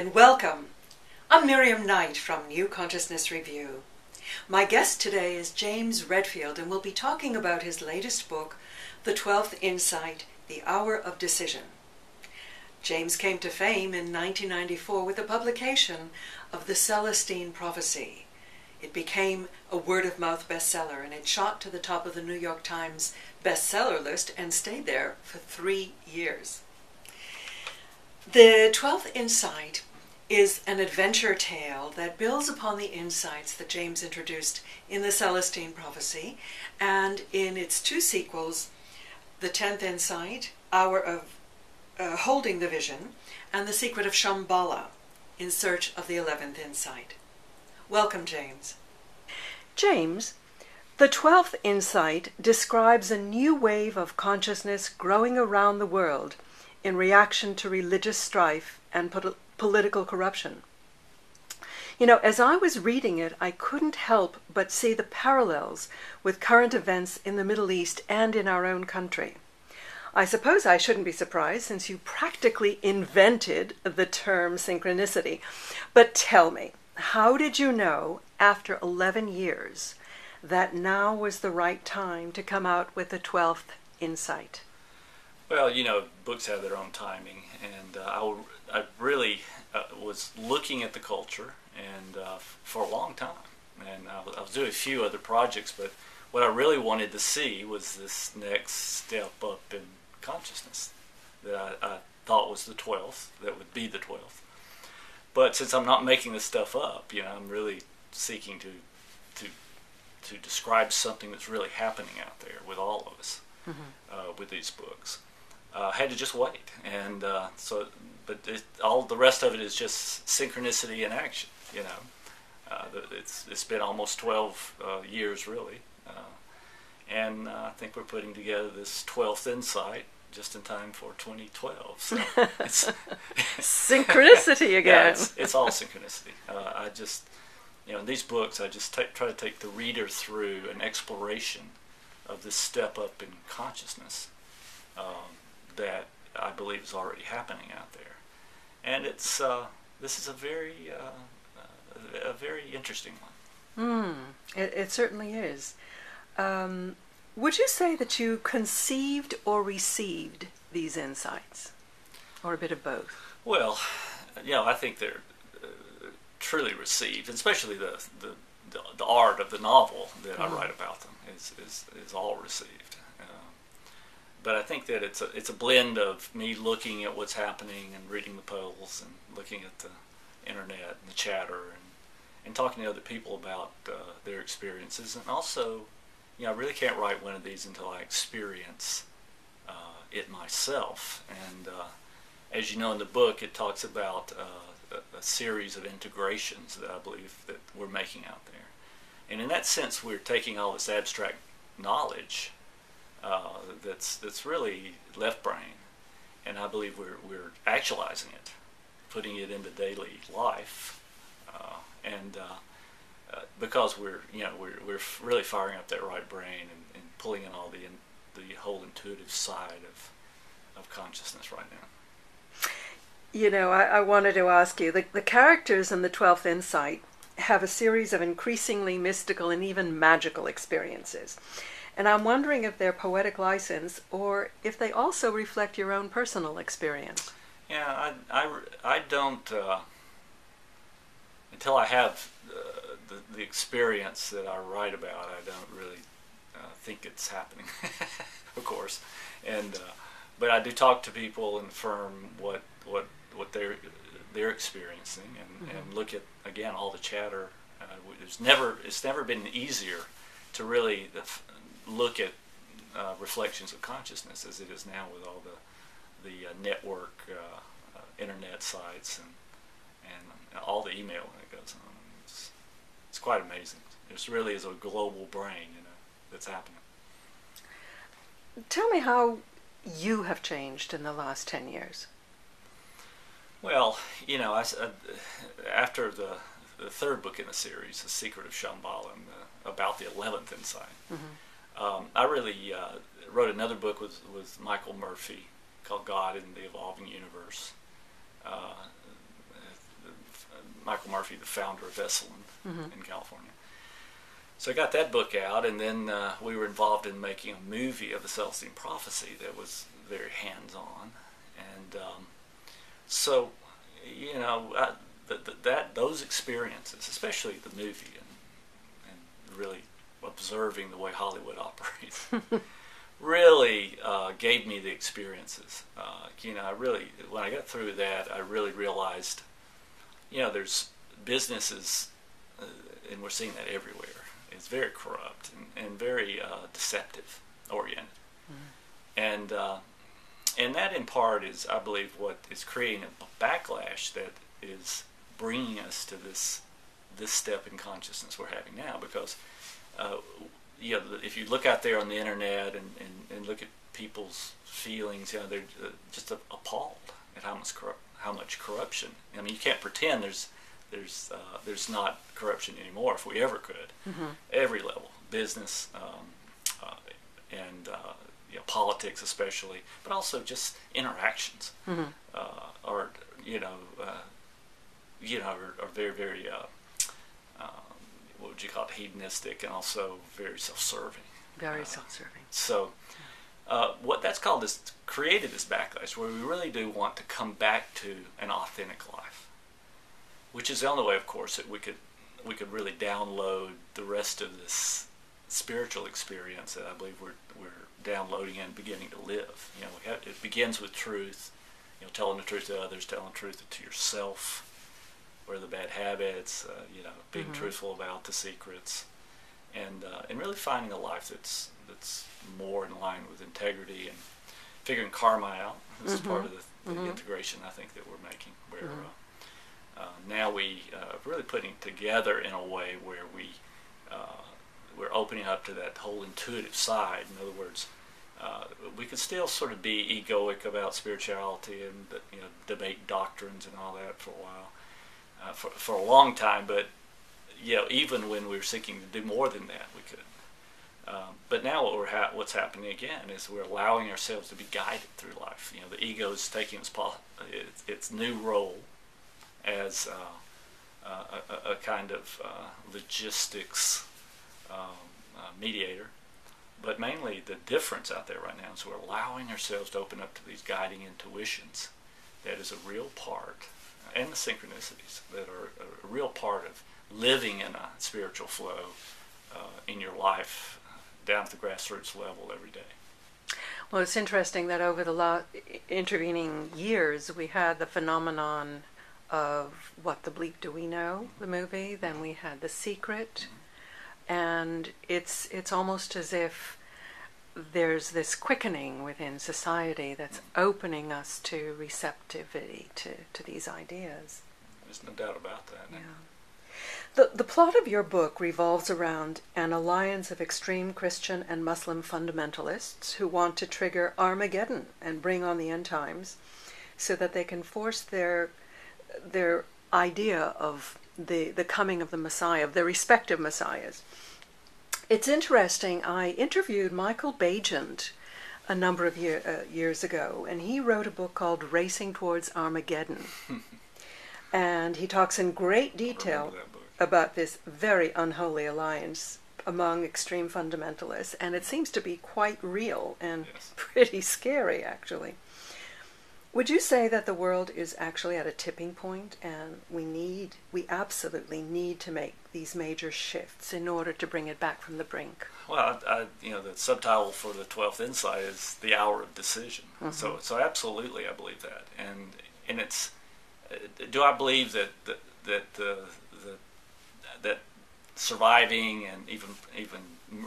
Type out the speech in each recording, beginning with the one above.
and welcome. I'm Miriam Knight from New Consciousness Review. My guest today is James Redfield, and we'll be talking about his latest book, The 12th Insight, The Hour of Decision. James came to fame in 1994 with the publication of The Celestine Prophecy. It became a word-of-mouth bestseller, and it shot to the top of the New York Times bestseller list and stayed there for 3 years. The 12th Insight is an adventure tale that builds upon the insights that James introduced in the Celestine Prophecy and in its 2 sequels, The 10th Insight, Hour of Holding the Vision, and The Secret of Shambhala, In Search of the 11th Insight. Welcome, James. James, the 12th Insight describes a new wave of consciousness growing around the world in reaction to religious strife and political corruption. You know, as I was reading it, I couldn't help but see the parallels with current events in the Middle East and in our own country. I suppose I shouldn't be surprised, since you practically invented the term synchronicity. But tell me, how did you know, after 11 years, that now was the right time to come out with the 12th Insight? Well, you know, books have their own timing, and I really was looking at the culture and for a long time, and I was doing a few other projects, but what I really wanted to see was this next step up in consciousness that I thought was the 12th, that would be the 12th. But since I'm not making this stuff up, you know, I'm really seeking to describe something that's really happening out there with all of us, with these books. I had to just wait, and all the rest of it is just synchronicity in action. You know, it's been almost 12 years really, and I think we're putting together this 12th Insight just in time for 2012. So it's synchronicity again. Yeah, it's all synchronicity. I just, you know, in these books, I just try to take the reader through an exploration of this step up in consciousness that I believe is already happening out there, and it's this is a very interesting one. It certainly is. Would you say that you conceived or received these insights, or a bit of both? Well, you know, I think they're truly received, especially the art of the novel that I write about them is all received. But I think that it's a blend of me looking at what's happening and reading the polls and looking at the internet and the chatter and talking to other people about their experiences, and also, you know, I really can't write one of these until I experience it myself. And as you know, in the book, it talks about a series of integrations that I believe that we're making out there. And in that sense, we're taking all this abstract knowledge that's really left brain, and I believe we're actualizing it, putting it into daily life, because we're really firing up that right brain and pulling in all the whole intuitive side of consciousness right now. You know, I wanted to ask you, the characters in the 12th Insight have a series of increasingly mystical and even magical experiences. And I'm wondering if they're poetic license or if they also reflect your own personal experience. Yeah, I don't, until I have the experience that I write about, I don't really think it's happening, of course. And but I do talk to people and affirm what they're experiencing, and look at, again, all the chatter. It's never been easier to really look at reflections of consciousness as it is now, with all the network internet sites and all the email that goes on. It's quite amazing. It really is a global brain, you know, that's happening. Tell me how you have changed in the last 10 years. Well, you know, after the third book in the series, The Secret of Shambhala, about the 11th Insight, I really wrote another book with Michael Murphy called God in the Evolving Universe. Michael Murphy, the founder of Esalen in California. So I got that book out, and then we were involved in making a movie of the Celestine Prophecy that was very hands-on. And so, you know, those experiences, especially the movie and really observing the way Hollywood operates, really gave me the experiences. You know, when I got through that, I really realized, you know, there's businesses, and we're seeing that everywhere. It's very corrupt and very deceptive oriented. And that in part is, I believe, what is creating a backlash that is bringing us to this step in consciousness we're having now. Because you know, if you look out there on the internet and look at people's feelings, you know, they're just appalled at how much corruption. I mean, you can't pretend there's not corruption anymore, if we ever could. Every level, business and you know, politics especially, but also just interactions are very, very what would you call it, hedonistic, and also very self-serving. Very self-serving. So what that's called is created this backlash where we really do want to come back to an authentic life, which is the only way, of course, that we could really download the rest of this spiritual experience that I believe we're downloading and beginning to live. You know, it begins with truth, you know, telling the truth to others, telling the truth to yourself, where are the bad habits, you know, being truthful about the secrets, and really finding a life that's more in line with integrity and figuring karma out. This is part of the integration, I think, that we're making, where now we really putting together in a way where we're opening up to that whole intuitive side. In other words, we could still sort of be egoic about spirituality and, you know, debate doctrines and all that for a while, for a long time. But, you know, even when we were seeking to do more than that, we could. But now what's happening again is we're allowing ourselves to be guided through life. You know, the ego is taking its new role as a kind of logistics mediator. But mainly the difference out there right now is we're allowing ourselves to open up to these guiding intuitions that is a real part, and the synchronicities that are a real part of living in a spiritual flow in your life down at the grassroots level every day. Well, it's interesting that over the intervening years, we had the phenomenon of The Bleak Do We Know, the movie. Then we had The Secret. And it's almost as if there's this quickening within society that's opening us to receptivity to these ideas. There's no doubt about that. Yeah. The plot of your book revolves around an alliance of extreme Christian and Muslim fundamentalists who want to trigger Armageddon and bring on the end times so that they can force their idea of the coming of the Messiah, of their respective Messiahs. It's interesting, I interviewed Michael Bagent a number of years ago, and he wrote a book called Racing Towards Armageddon. And he talks in great detail about this very unholy alliance among extreme fundamentalists, and it seems to be quite real and pretty scary, actually. Would you say that the world is actually at a tipping point, and we absolutely need to make these major shifts in order to bring it back from the brink? Well, you know, the subtitle for the 12th Insight is The Hour of Decision. So absolutely, I believe that. And it's, do I believe that surviving and even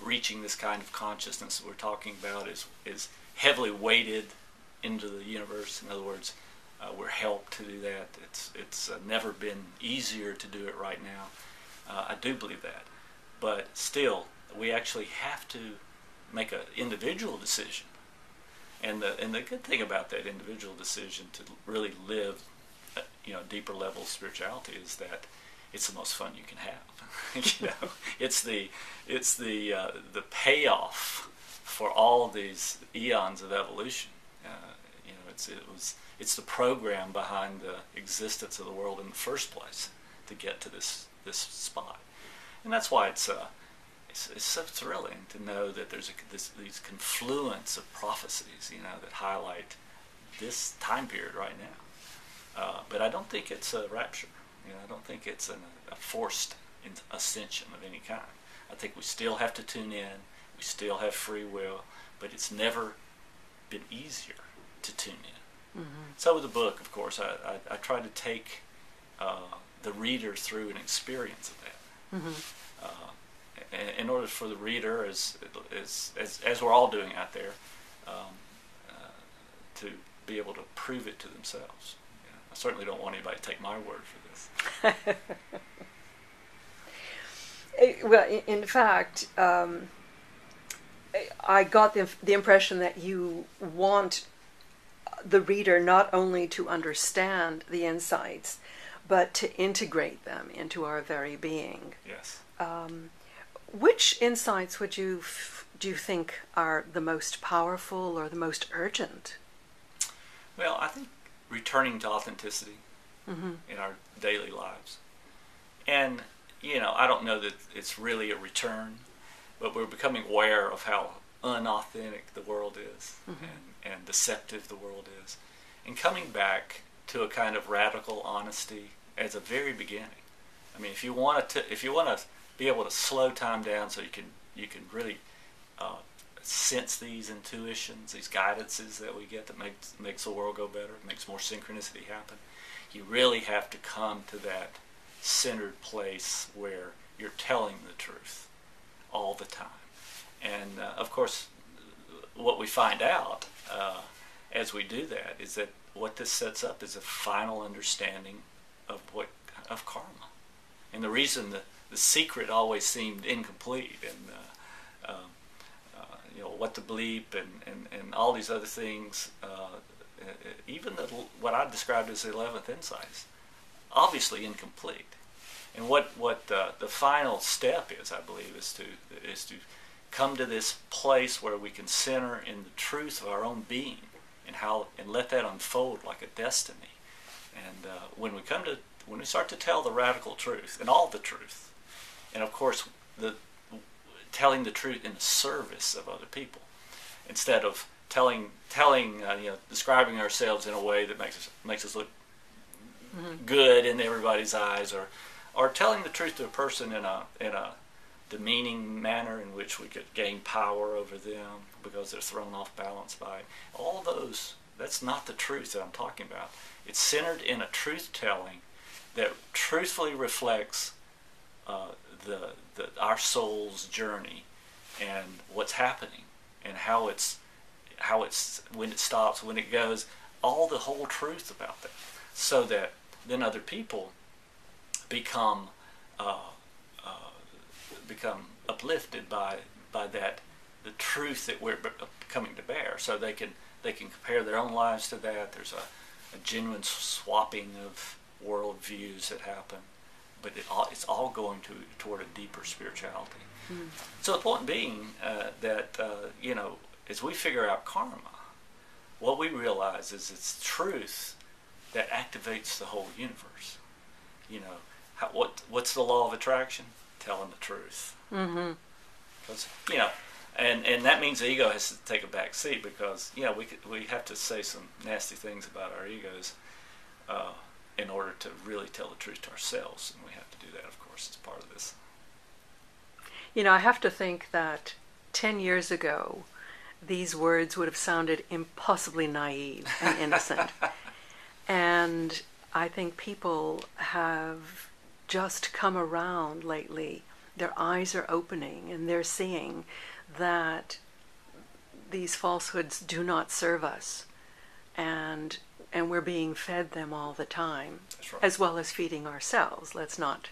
reaching this kind of consciousness that we're talking about is heavily weighted into the universe? In other words, we're helped to do that. It's never been easier to do it right now. I do believe that, but still, we actually have to make an individual decision. And the good thing about that individual decision to really live, you know, deeper level of spirituality is that it's the most fun you can have. You know, it's the payoff for all of these eons of evolution. You know, it's the program behind the existence of the world in the first place. to get to this spot. And that's why it's so thrilling to know that there's these confluence of prophecies, that highlight this time period right now. But I don't think it's a rapture. I don't think it's a forced ascension of any kind. I think we still have to tune in. We still have free will, but it's never been easier to tune in. Mm-hmm. So with the book, of course, I try to take the reader through an experience of that. Mm-hmm. In order for the reader, as we're all doing out there, to be able to prove it to themselves. I certainly don't want anybody to take my word for this. Well, in fact, I got the impression that you want the reader not only to understand the insights, but to integrate them into our very being. Yes. Which insights do you think are the most powerful or the most urgent? Well, I think returning to authenticity mm-hmm. in our daily lives. And, I don't know that it's really a return, but we're becoming aware of how unauthentic the world is mm-hmm. and deceptive the world is. And coming back to a kind of radical honesty as a very beginning. I mean, if you want to be able to slow time down so you can really sense these intuitions, these guidances that we get that makes the world go better, makes more synchronicity happen, you really have to come to that centered place where you're telling the truth all the time. And of course, what we find out as we do that is that what this sets up is a final understanding of karma. And the reason the secret always seemed incomplete, and what to believe, and all these other things, even what I described as the 11th insights, obviously incomplete. And what the final step is, I believe, is to come to this place where we can center in the truth of our own being and let that unfold like a destiny. And when we start to tell the radical truth and all the truth, and of course telling the truth in the service of other people, instead of describing ourselves in a way that makes us look mm-hmm. good in everybody's eyes, or telling the truth to a person in a demeaning manner in which we could gain power over them because they're thrown off balance by it. All those, that's not the truth that I'm talking about. It's centered in a truth-telling that truthfully reflects our soul's journey and what's happening and how it's when it stops, when it goes, all the whole truth about that, so that then other people become uplifted by that, the truth that we're coming to bear, so they can compare their own lives to that. There's a genuine swapping of worldviews that happen, but it's all going toward a deeper spirituality. Mm. So the point being that as we figure out karma, what we realize is it's truth that activates the whole universe. What's the law of attraction? Telling the truth. Mm-hmm. Because and that means the ego has to take a back seat, because we have to say some nasty things about our egos in order to really tell the truth to ourselves, and we have to do that, of course, as part of this. I have to think that 10 years ago, these words would have sounded impossibly naive and innocent. And I think people have just come around lately. Their eyes are opening, and they're seeing that these falsehoods do not serve us, and we're being fed them all the time. That's right. As well as feeding ourselves. Let's not